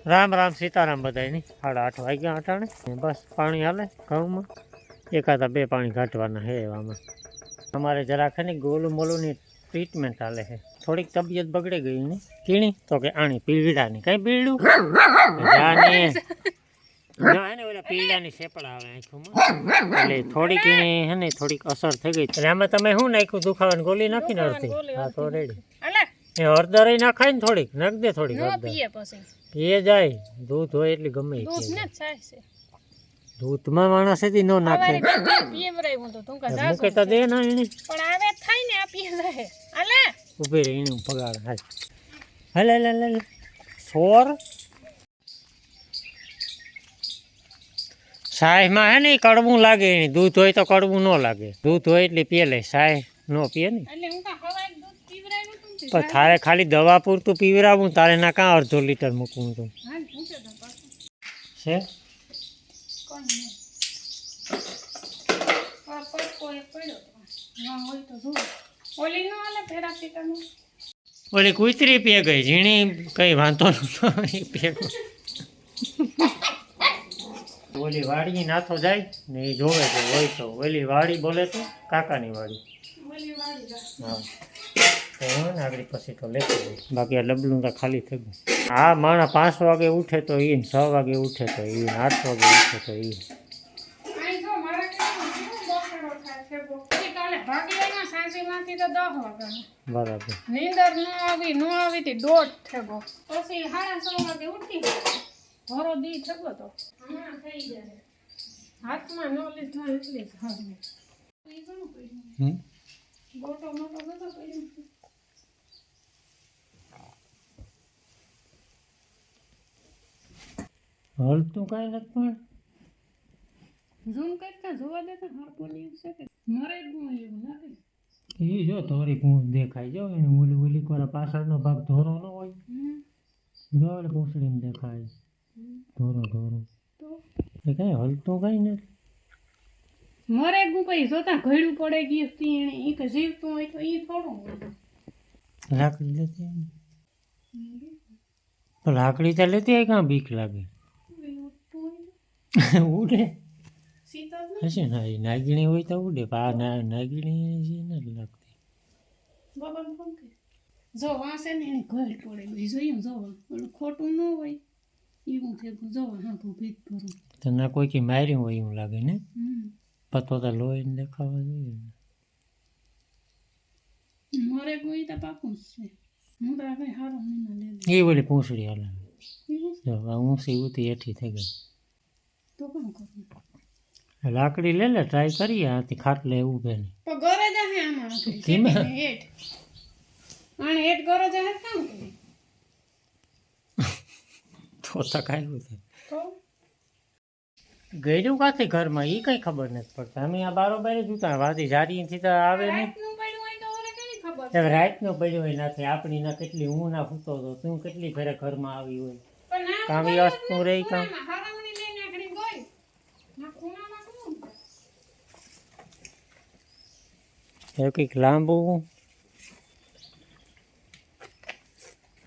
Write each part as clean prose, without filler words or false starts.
રામ રામ સીતારામ બધાયની 8:30 વાગ્યા અટાણે બસ પાણી હાલે ઘઉંમાં એકાદા 2 પાણી ઘાટવાના હે એવામાં અમારે જરાક છે ને ગોલું મોલુંની ટ્રીટમેન્ટ હાલે છે થોડીક તબિયત બગડી ગઈ ને કીણી તો કે આણી પીવડાની કઈ પીવડું જાને ના ને ઓલા પીવડાની સેપડા આવે આંખોમાં એટલે થોડીક એની હે ને થોડીક અસર થઈ ગઈ એટલે આમાં તમે શું નાખ્યું દુખાવાની ગોળી નાખીને અડધી હા તો રેડી એ હળદર નાખાય ને થોડીક નાખ દે થોડીક પીએ જાય દૂધ હોય એટલે ગમે દૂધમાં માણસ નો નાખે મૂકે તો દે ના એને ઉભી રહી એનું પગાર હાલ હાલ હાલ હાલ સોર સાહેમાં હે ને કડવું લાગે એની દૂધ હોય તો કડવું ન લાગે દૂધ હોય એટલે પીએ લે સાહેબ નો પીએ ને પણ તારે ખાલી દવા પૂરતું પીવરાવું તારે ના કાં અડધો લીટર મૂકવું તું છે ઓલી કુતરી પીએ ગઈ ઝીણી કઈ વાંધો નહીં પીએ ઓલી વાડી નાથો જાય ને એ જોવે તો હોય તો ઓલી વાડી બોલે તો કાકાની વાડી હા આગળ પછી તો લેતું હોય બાકી આ ડબલું તો ખાલી થઈ ગયું આ માણસ 5 વાગે ઉઠે તો એ 6 વાગે ઉઠે તો એ 8 વાગે ઉઠે તો એ બરાબર નીંદર ન આવી તી દોઢ થયો પછી 6:30 વાગે ઉઠી ઘરો દી થયો તો હમણાં થઈ જાય હાથમાં ન લીધો એટલે જ હવે ઈ ઘણું પડ્યું ગોટો મોટો બધો પડ્યો હલતું કાંઈ નથી પણ ઝૂમ કરતા જોવા દેતા હાર બોલી શકે મરે ગું એવું નથી એ જો ધોરી પૂંછ દેખાય જો એને ઓલી ઓલી કોરા પાછળનો ભાગ ધોરો ન હોય જો એટલે પૂંછડીને દેખાય ધોરો ધોરો તો એ કાંઈ હલતું કાંઈ નથી મરે ગું પછી જોતા ઘડ્યું પડે ગયું તીણે એ કે જીવતું હોય તો એ થોડું હોય લાકડી લેતી તો લાકડી તો લેતી હોય કાં બીક લાગે ઉડે હશે ને એ નાગીણી હોય તો ઉડે આ નાગીણી નથી લાગતી બાબાને ફોન કર જો વાંસે ને એને ઘર પડે ગઈ જોયું જોવા ઓલું ખોટું ન હોય એવું થયું જોવા હા તો ભેદ કરું તો ના કોઈ કે માર્યું હોય એવું લાગે ને પતો તો લોહીને દેખાવા જોઈએ મરે કોઈ તો પાકું જ છે હું તો આપણે સારો મહિના લે એ ઓલી પૂંછડી હાલે ઊંચી ઉતી હેઠી થઈ ગઈ તો કોણ કરું લાકડી લે લે ટ્રાય કરીએ આથી ખાટલે એવું બે ને તો ઘરે જાહે આમાં કેમ હેઠ આને હેઠ ઘરે જાહે કામ કરે તો કાંઈ થાય તો ગયડું કાથી ઘરમાં એ કઈ ખબર નથી પડતી અમે આ બારોબાર જ ઉતા વાતી જારીથી તો આવે નહીં રાતનું પડ્યું હોય નથી આપણી ના કેટલી હું ના ફૂતો હતો તું કેટલી ફેરે ઘરમાં આવી હોય કામ વસ્તુ રહી કામ એ કંઈક લાંબુ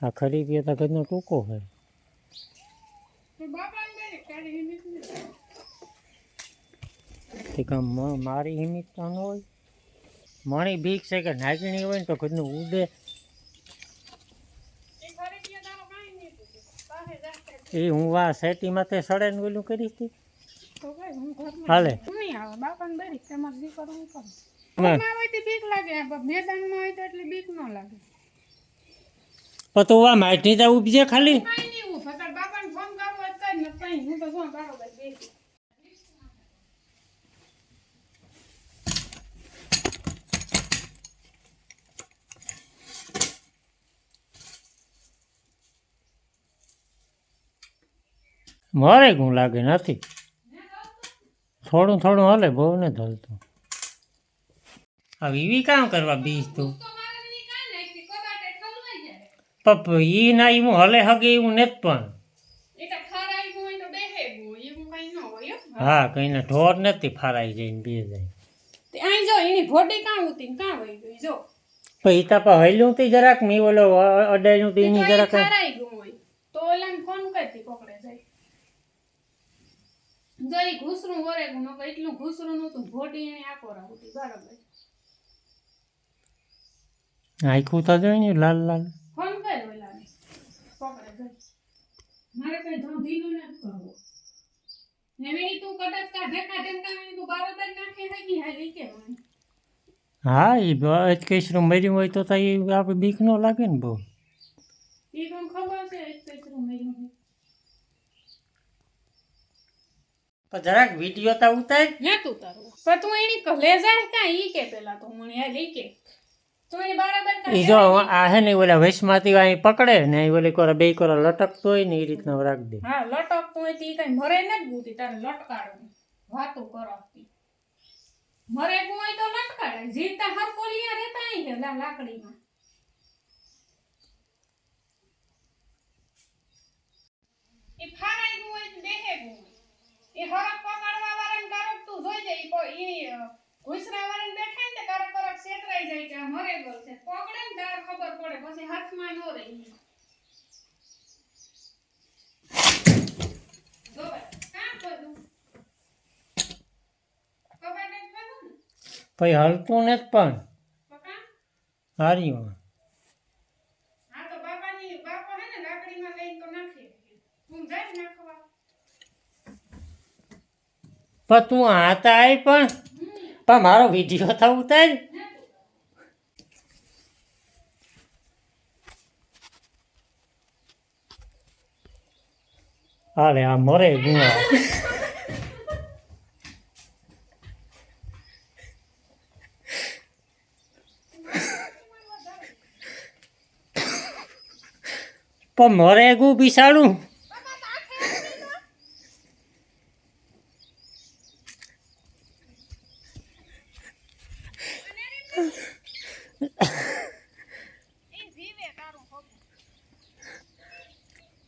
આ ખરી પીએ તો ઘરનો ટૂંકો હોય કામ મારી હિંમત તો ન હોય મણી બીક છે કે નાગીણી હોય ને તો ઘરનું ઉડે એ હું વા સેટીમાં તે સડે ને ઓલું કરીશ તી હાલે તો વા માટી તો ઉપજે ખાલી મારે ગું લાગે નથી થોડું થોડું હાલે બહુ ને હલતું હવે એવી કામ કરવા બીજ તું પપ ઈ ના એવું હલે હગે એવું નથી પણ હા કઈ ના ઢોર નથી ફરાઈ જાય બે જાય એની ભોટી કાં ઉતી કાં વઈ ગઈ જો પૈતા પા હલ્યું તી જરાક મી ઓલો અડાયું તી ની જરાક ખરાઈ ગયું હોય તો ઓલાને ફોન કરતી પકડે જાય જઈ ઘૂસરું વરેગું નકર એટલું ઘૂસરું નહોતું ભોટી એને આકોરા ઉઠી બરાબર આખું તો જોઈ ને લાલ લાલ ફોન કર ઓલાને પકડે જાય મારે કઈ ધોધીનું નથી કરવું ને વેણી તું કટક કાઢે કાઢે કાઢે તું બરાબર નાખે હગી હાલી કે મને હા એ કેસરું મર્યું હોય તો એ આપણે બીક ન લાગે ને બહુ એ કોણ ખબર છે એક પેસરું મેરું પણ જરાક વિડીયો તો ઉતાર તું તારું પણ તું એની કલે જાય કા ઈ કે પેલા તો મને આ લઈ કે તું એની બરાબર એ જો આ હે ને ઓલા વેશમાંથી અહીં પકડે ને એ ઓલી કોરા બે કોરા લટકતો હોય ને એ રીતના રાખ દે હા લટકતું હોય તી કઈ મરે ન જ બુતી તારે લટકાડવું વાતો કરાવતી મરે ગુ હોય તો લટકાડે જીવતા હરકોલિયા રહેતા અહીં છે લાકડીમાં એ ફારાઈ ગુ હોય તો દેહે ગુ એ હરક પકડવા વાળાને કારક તું જોઈ જાય ઈ ઘુસરા વાળાને બેઠા ને કારક કારક છેતરાઈ જાય કે આ મરે ગયો છે પકડે ને તાર ખબર પડે પછી હાથમાં નો રહી જો કામ કરું કબાટે કરું ને પછી હલતું ને પણ પકા હાર્યું હા તો બાપો હે ને લાકડીમાં લઈને તો નાખી હું જાય નાખવા પણ તું હાથ આવી પણ મારો વિડીયો તો ઉતાર હાલે આ મરે ગુવા પણ મરે ગુ બિસાડું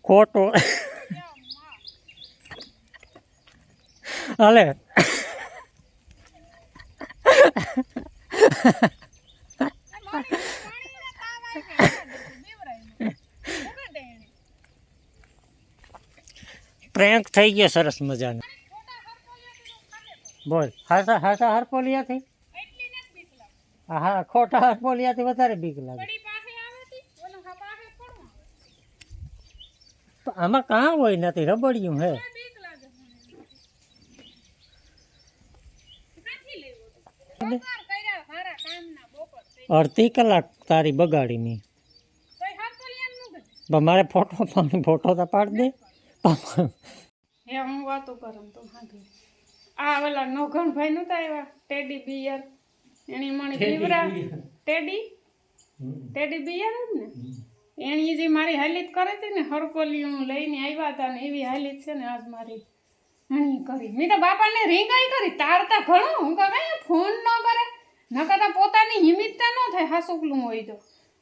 ખોટો હાલે પ્રેન્ક થઈ ગયો સરસ મજાનો બોલ હાસા હાસા હરપોલિયાથી હા ખોટા હરપોલિયાથી વધારે બીક લાગે તો આમાં કાં હોય નથી રબડિયું હે અડધી કલાક તારી બગાડીની મારે ફોટો તો પાડ દે હે હું વાતો કરું તો હાથી આ ઓલા નોઘણભાઈ નતા આવ્યા ટેડી બિયર એની મને પીવરા ટેડી બિયર જ ને એની જે મારી હાલિત કરે છે ને હરકોલિયું લઈને આવ્યા હતા ને એવી હાલિત છે ને આજ મારી હણી કરી મેં તો બાપાને રીંગાઈ કરી તારતા ઘણો હું કઈ ફોન ન કરે ન કરતા પોતાની હિંમતતા ન થાય હાસુકલું હોય તો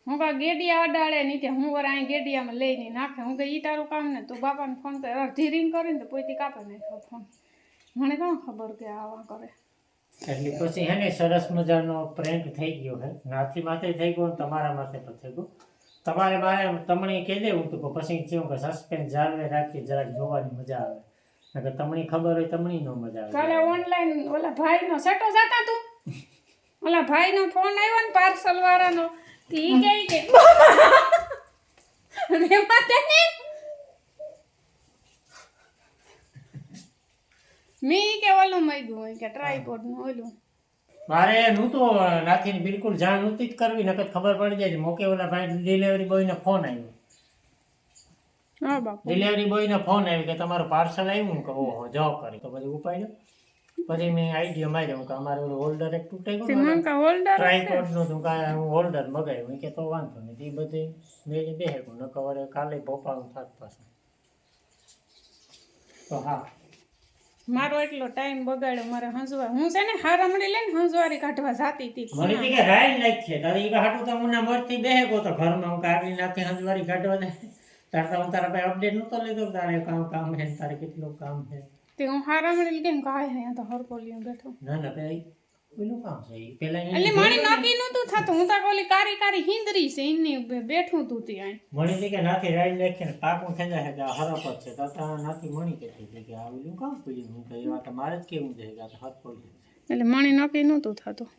હું કા ગેડિયા અડાડે નહીં કે હું વાર અહીં ગેડિયામાં લઈને નાખે હું કહી ઈ તારું કામ ને તું બાપાને ફોન કરે અડધી રીંગ કરીને તો પોતે કાપે નાખ્યો ફોન મને કોણ ખબર કે આવા કરે એટલે પછી હે ને સરસ મજાનો પ્રેન્ક થઈ ગયો હે નાથી માથે થઈ ગયો તમારા માથે પણ થઈ ગયો તમારે મારે તમને કહી દેવું હતું કે પછી કેવું કે સસ્પેન્સ જાળવે રાખી જરાક જોવાની મજા આવે નકર તમને ખબર હોય તમને નો મજા આવે કાલે ઓનલાઈન ઓલા ભાઈનો સેટો જાતા તું ઓલા ભાઈનો ફોન આવ્યો ને પાર્સલ વાળાનો ઈ કે અને માતે ને મી કે ઓલું મૈદું હોય કે ટ્રાયપોડ નું ઓલું મારે હું તો નાથીને બિલકુલ જાણ નહોતી જ કરવી નકર ખબર પડી જાય મોકે ઓલા ભાઈ ડિલિવરી બોયનો ફોન આવ્યો હા બાપુ ડિલિવરી બોયનો ફોન આવ્યો કે તમારું પાર્સલ આવ્યું કે ઓહો જાવ કરી તો પછી ઉપાડ્યો પછી મેં આઈડિયા માર્યો કે અમારે ઓલું હોલ્ડર એક તૂટે ગયું મંકા હોલ્ડર ટ્રાયપોડ નું તું કાંઈ હું હોલ્ડર મગાવ્યું કે તો વાંધો નહીં એ બધી મેં બેહે ન ખબર કાલે ભોપાળું થાત પાછું તો હા મારો એટલો ટાઈમ બગાડ્યો મારે હંસવા હું છે ને હારામણી લઈને હંસવારી કાઢવા જાતી હતી મને તો કે રાઈ લાગ છે તારે ઈ હાટું તો મને મરતી બેહે ગો તો ઘરમાં હું કાઢી નાખી હંસવારી કાઢવા દે તાર તો હું તારા પાસે અપડેટ નતો લીધો તારે કામ છે તારે કેટલું કામ છે તે હું હારામણી કેમ કાય હે તો હરકોલિયું બેઠો ના ભાઈ પેલું કામ છે ઈ પેલા એટલે મણી નક્કી નતું થતું. હું તો ઓલી કારી કારી હિંદરી છે એની બેઠું તું ત્યાં. મણી કે નાથી રાઈ નાખીને પાકું ખેંચા છે કે આ હરફ જ છે તો નાથી મણી કહેતી હતી કે આ પેલું કામ પડ્યું. હું કહ્યું આ તો મારે જ કેવું છે કે આ તો હાથ પડ્યું. એટલે મણી નક્કી નતું થતું.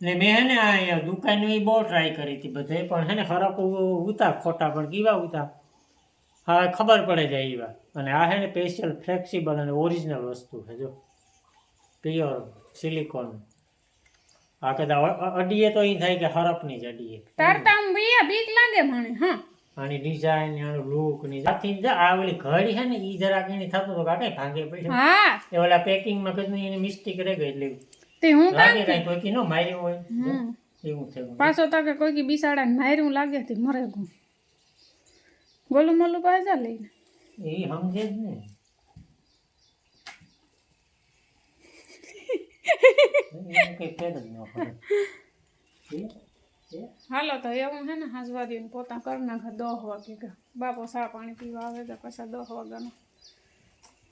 ને મેં હે ને આ દુકાનની ઈ બહુ ટ્રાય કરી હતી બધે પણ હે ને હરફ ઉતા ખોટા પણ કેવા ઉતા હા ખબર પડે જાય એવા. અને આ હે ને સ્પેશિયલ ફ્લેક્સિબલ અને ઓરિજિનલ વસ્તુ છે જો પ્યોર સિલિકોન. આ કદાચ અડીએ તો એ થાય કે હરફની જ અડીએ. તારતા આમ ભૈયા બીક લાગે મને. હા આની ડિઝાઇન આનું લુક ની જાતી આ ઓલી ઘડી છે ને ઈ જરાક એની થતું તો કાકે ભાંગે પડ્યું. હા એ ઓલા પેકિંગમાં કદની એની મિસ્ટેક રહી ગઈ એટલે તે હું લાગે કાંઈ કોઈ કી નો માર્યું હોય એવું થયું. પાછો તો કે કોઈ કી બિસાડા માર્યું લાગે તે મરે ગયું. ગોલું મોલું પાછા લઈને એ સમજે જ ને. કઈ ફેર જ ન પડે. હાલો તો એવું હે ને હાજવારીને પોતા કરી નાખે 10 વાગે બાપો સા પાણી પીવા આવે તો પછી 10 વાગ્યાનો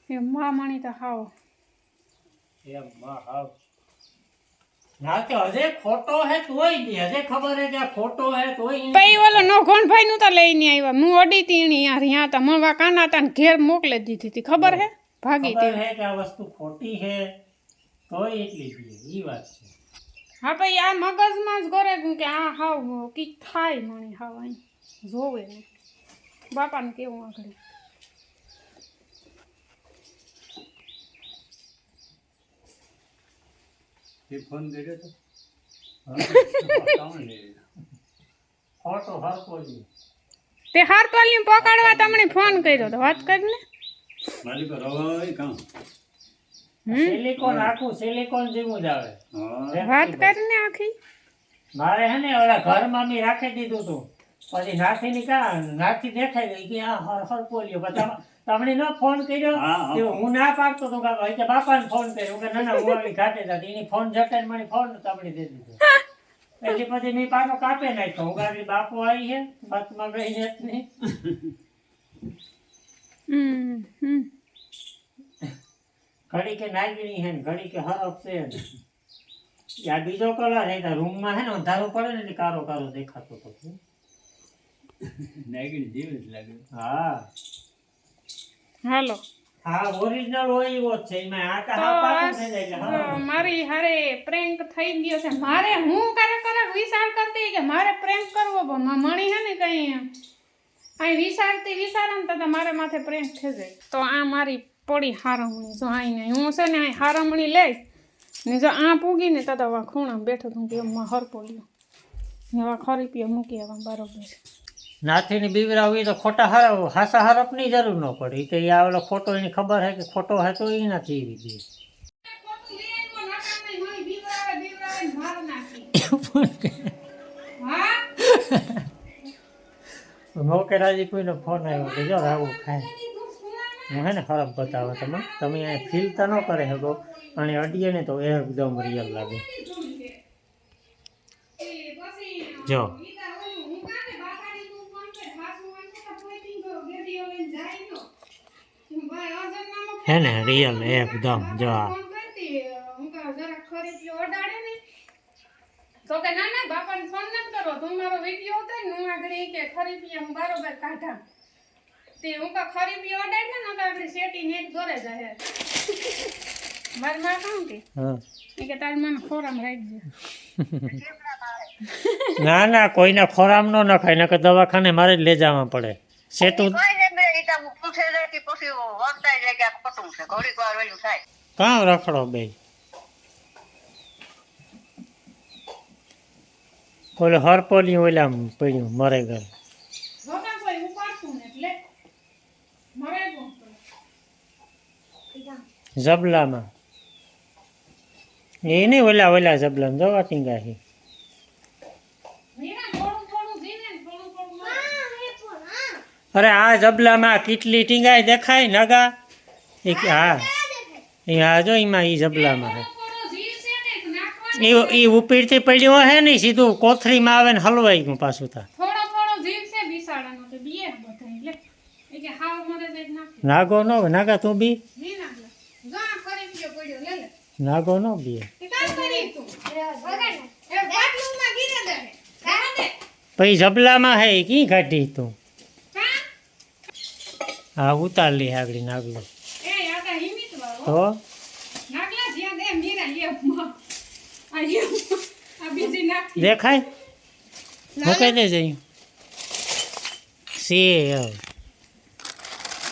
એ મણી તો હાવ એમ હાવ ના તો હજે ખોટો હે તોય દે હજે ખબર હે કે આ ખોટો હે તોય પઈ ઓલો નોખોન ભાઈ નું તો લઈને આવ્યા. હું અડી તીણી યાર યા તો મવા કાના તા ઘેર મોકલે દીધી હતી. ખબર હે ભાગી ખબર તી હે કે આ વસ્તુ ખોટી હે તોય એટલી દે ઈ વાત છે. હા ભાઈ આ મગજમાં જ કરે કે આ હાવ કી થાય મને હાવ અહીં જોવે ને બાપાને કેવું આગળ એ ફોન કર્યો તો ખોટો હરકો જી તે હારપાલી પકડવા તમને ફોન કર્યો તો વાત કરીને માલિક રવાય કામ સિલિકોન આખું સિલિકોન જેવું જ આવે. હા વાત કરીને આખી મારે હે ને ઓલા ઘરમાં બી રાખી દીધું તું પછી નાથીની કા નાથી દેખાઈ ગઈ કે આ હરપોલિયો પણ તમને ન ફોન કર્યો હા. તે હું ના પાડતો તો ભાઈ કે બાપાને ફોન કર્યો કે ના ના હું આવી ઘાટે જતી એની ફોન જટાઈને મને ફોન તમને દે દીધો એટલે પછી મેં પાછો કાપે નાખ્યો. હું ગાડી બાપુ આવી છે બાથમાં ગઈ નથી ઘડી કે નાગણી હે ને ઘડી કે હરફ છે ને. આ બીજો કલર હે રૂમમાં હે ને અંધારું પડે ને એટલે કારો કારો દેખાતો હતો. નાગીને જીવ જ લાગે. હા હાલો હા ઓરિજિનલ હોય એવો જ છે એમાં આ કા હા પાછું થઈ જાય એટલે હા. મારી હારે પ્રેન્ક થઈ ગયો છે. મારે હું ક્યારેક વિચાર કરતી કે મારે પ્રેન્ક કરવો પણ મણી હે ને કઈ અહીં વિચારે ને તો મારે માથે પ્રેન્ક થઈ જાય. તો આ મારી પડી હારમણી જો આઈ નહીં હું છે ને આ હારમણી લઈશ ને જો આ પૂગી ને તો ખૂણા બેઠો તું કે એમાં હરપોલ્યો એવા ખરી પીએ મૂકી આવા બરોબર. નાથીની બીવરાવી તો ખોટા હાસા હરફની જરૂર ન પડે ઈ તો ઈ આ ઓલો ખોટો એની ખબર હે કે ખોટો હે તો ઈ નથી એવી દે. મોકેરાજી કોઈનો ફોન આવ્યો કે જો રાવું ખાય હું હે ને હરફ બતાવો તમે અહીંયા ફીલ તો ન કરે શકો અને અડીએ ને તો એકદમ રિયલ લાગે. જો હે ને રિયલ એકદમ જો આ તો કે ના ના બાપાને ફોન ન કરો તું મારો વિડિયો હતો ને હું આગળ કે ખરી પીએ હું બરોબર કાઢા તે હું કા ખરી પીએ ઓડાય ને નકા આગળ સેટી નેટ દોરે જાય માર માં કામ કે હા કે તાર મને ખોરામ રાખજે ના ના કોઈના ખોરામ નો નખાય નકર દવાખાને મારે જ લઈ જવા પડે સેતું કાં રખડો બે ઓલે હરપોલી ઓલા પડ્યું મરે ગયું જોતા કોઈ ઉપાડતું ને એટલે મરે ગયો જબલામાં એ નહીં ઓલા જબલામાં જોવા ટીંગા છે. મીરા થોડું થોડું જીને થોડું થોડું અરે આ જબલામાં કેટલી ટીંગાઈ દેખાય નગા એ હા એ હા જો એમાં એ જબલામાં હે એ ઉપીરથી પડ્યો હે ને સીધું કોથળીમાં આવે ને હલવાઈ ગયું પાછું તા થોડો જીવ છે બિસાડાનો તે બીએ બધા એટલે એ કે હાવ મરે દે નાખે નાગો નો નાગા તું બી જી નાખલે જો આ ખરી પીયો પડ્યો લે લે નાગો નો બી તે કામ કરી તું પછી જબલામાં હે ઈ કી કાઢી તું કા હા ઉતાર લે આગળ નાગલો એ આતા હિમિત વાળો તો નાગલા જ્યાં દે મીરા એ આ બીજી નાખી દેખાય મૂકી દે જઈ સેવ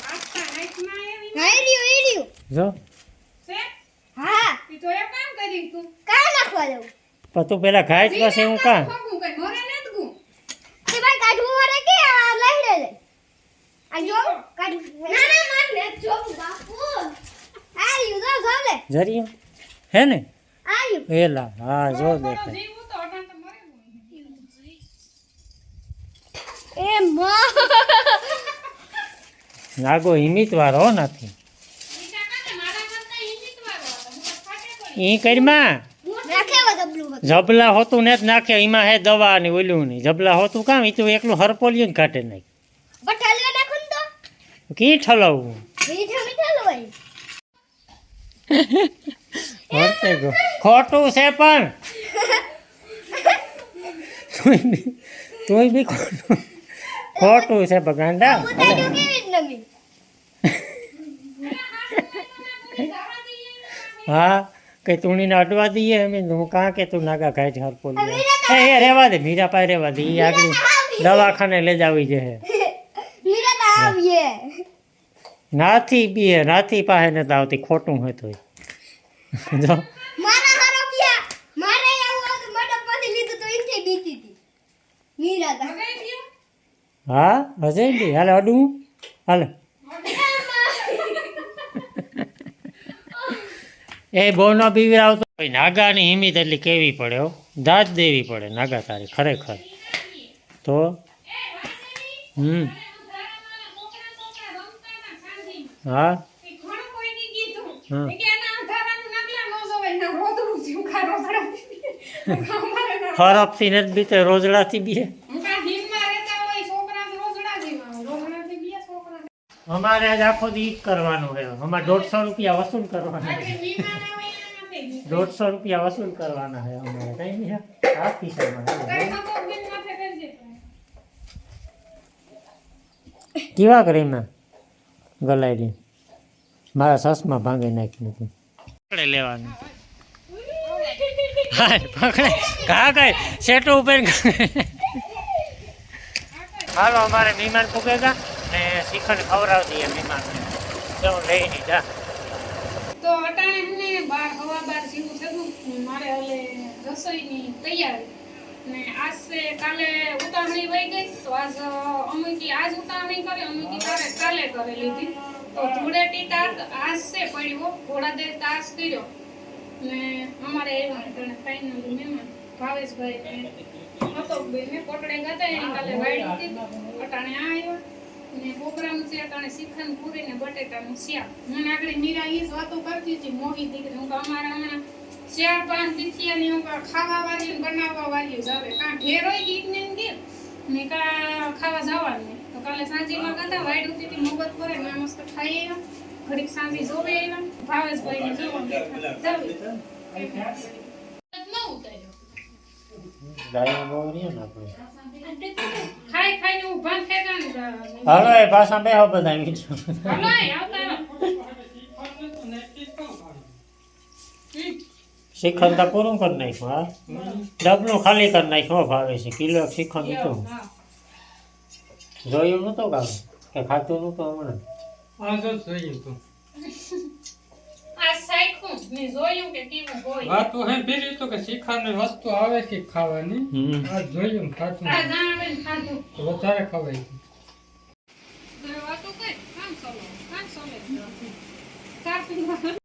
આખા હાથમાં એવી હાર્યું જો છે હા ઈ તો એ કામ કરી તું કાય નાખવા દઉં પણ તું પેલા ઘાટ પાસે હું કા ફોગું કઈ મોરે નત ગુ તે ભાઈ કાઢવું વરે કે આ લઈ લે આ જો કાઢ ના ના માર ને જો બાપુ આર્યું જો જોલે જરિયો હે ને આર્યું એલા હા જો દેખાય જીવું તો અટણ તો મરે ગયું એ માં નાગો હિમિત વાળો નથી ઈટા કાને મારા કરતા હિમિત વાળો હતો હું તો ફાટે પડી ઈ કરીમાં રાખે વદબલું જબલા હોતું ને જ નાખે એમાં હે દવા ને ઓલું નહીં જબલા હોતું કામ ઈ તો એકલું હરપોલિયું કાઢે નાખ બટાલવે નાખું તો કી ઠલાવવું મીઠા મીઠા લોય વર્તે ગો ખોટું છે પણ તુંય બી ખોટું છે બગાંડા ઉતાર્યું કેવી જ નમી હા કઈ તુણીને અડવા દઈએ અમે હું કાં કે તું નાગા ઘાટ હરપોલિયું એ રેવા દે મીરા પાસે રેવા દે ઈ આગળ દવાખાને લઈ જાવી છે મીરા તા આવીએ નાથી બીએ નાથી પાસે નથી આવતી ખોટું હોય તોય જો મારા હરપિયા મારે આવું હતું મંડપમાંથી લીધું તો ઇનથી બીતી હતી મીરા તા ગઈ ગયો હા હજે બી હાલે અડું હાલે એ બહુ ન બીવરાવતો નાગાની હિમિત એટલી કેવી પડે હો દાદ દેવી પડે નાગા તારી ખરેખર તો હમ હા હા ફરકથી નથી બીતે રોજડાથી બીએ અમારે આજ આખો દી ઈ જ કરવાનું છે અમારે 150 રૂપિયા વસૂલ કરવાના છે 150 રૂપિયા વસૂલ કરવાના છે અમારે કઈ નહીં આ કિસ્સામાં કેવા કરીમાં ગલાઈ મારા સસમાં ભાંગી નાખી નથી પકડે લેવાનું હા પકડે ઘા કઈ સેટો ઉપર હાલો અમારે મહેમાન પૂગેગા ને શ્રીખંડ ખવડાવી દઈએ મહેમાન જો લઈ નહીં જા તો અટાણે મને 12 જેવું થયું મારે હલે રસોઈની તૈયારી ને આજ કાલે ઉતાવળી વહી ગઈ તો આજ અમુકી આજ ઉતાવળી કરી અમુકી કાલે કરી લીધી તો ધૂળેટી તાર આજ છે પડ્યો ઘોડા દે તાસ કર્યો ને અમારે એવા ફાઇનલી મહેમાન ભાવેશભાઈ હતો બેને કોટડે ગયા એની કાલે વાડી દીધી અટાણે આવ્યા ને પ્રોગ્રામ છે અટાણે શ્રીખંડ પૂરી ને બટેટાનું શાક મને આગળ મીરા ઈ જ વાતો કરતી હતી મોવી દીકરી હું અમારા હમણાં 4-5 તિથિયાની હું ખાવા વાળી બનાવવા વાળી જ આવે કાં ઢેર હોય ગીત ને ગીત ને કા ખાવા જવાનું તો કાલે સાંજેમાં ગયા વાડી દીધી મોબત કરે ને મસ્ત ખાઈ આવ્યા ઘડીક સાંજે જોવે આવ્યા ભાવેશભાઈ ને જોવા બેઠા ન ઉતાર્યો ગાય બહુ રહ્યો ને આપણે ખાઈ ખાઈને ઊભા થઈ ગયા હાલો એ પાછા બેહો બધા મીઠું હાલો આવતા શ્રીખંડ તો પૂરું કરી નાખ્યું હા ડબલું ખાલી કરી નાખ્યું ભાવે છે કિલો શ્રીખંડ હતું જોયું નહોતું ગામ કે ખાતું નહોતું હમણાં આ સાઈખું ને જોયું કે કેવું હોય વાત તો હે પેલી તો કે શીખાની વસ્તુ આવે છે ખાવાની આ જોયું ખાતું આ જાણે ખાધું વધારે ખવાય છે વાતો કઈ કામ ચાલો કામ ચાલે